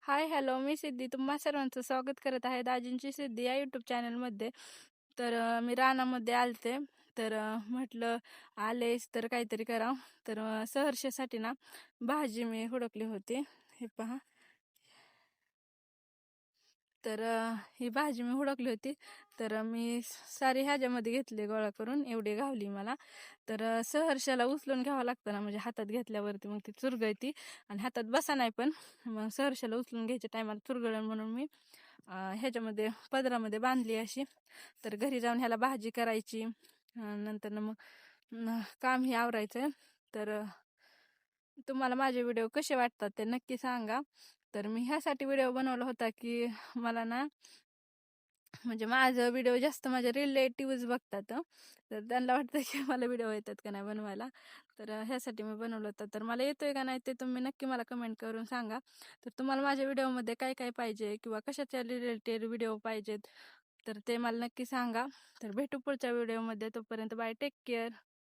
Hi hello, मी सिद्धी तुम्हा सर्वांचं स्वागत करत आहे दाजींची सिद्धी या यूट्यूब चॅनलमध्ये. तर मी रानामध्ये आलते. तर म्हटलं आलेस तर काहीतरी करावं. तर सहर्षासाठी ना भाजी मी हुडकली होती. हे पहा. तर ही भाजी मी हुडकली होती. तर मी सारी ह्याच्यामध्ये घेतली गोळा करून, एवढी गावली मला. तर सहर्षाला उचलून घ्यावं लागतं ना, म्हणजे हातात घेतल्यावरती मग ती चुरगळती आणि हातात बसा नाही. पण मग सहर्षाला उचलून घ्यायच्या टायमाला चुरगळण म्हणून मी ह्याच्यामध्ये पदरामध्ये बांधली अशी. तर घरी जाऊन ह्याला भाजी करायची. नंतर मग काम हे आवरायचं. तर तुम्हाला माझे व्हिडिओ कसे वाटतात ते नक्की सांगा. तर मी ह्यासाठी व्हिडिओ बनवला होता की मला ना, म्हणजे माझं व्हिडिओ जास्त माझे रिलेटिव्हज बघतात. तर त्यांना वाटतं की मला व्हिडिओ येतात का नाही बनवायला. तर ह्यासाठी मी बनवलं होतं. तर मला येतोय का नाही ते तुम्ही नक्की मला कमेंट करून सांगा. तर तुम्हाला माझ्या व्हिडिओमध्ये काय काय पाहिजे किंवा कशाच्या रिलेटेड व्हिडिओ पाहिजेत तर ते मला नक्की सांगा. तर भेटू पुढच्या व्हिडिओमध्ये. तोपर्यंत बाय, टेक केअर.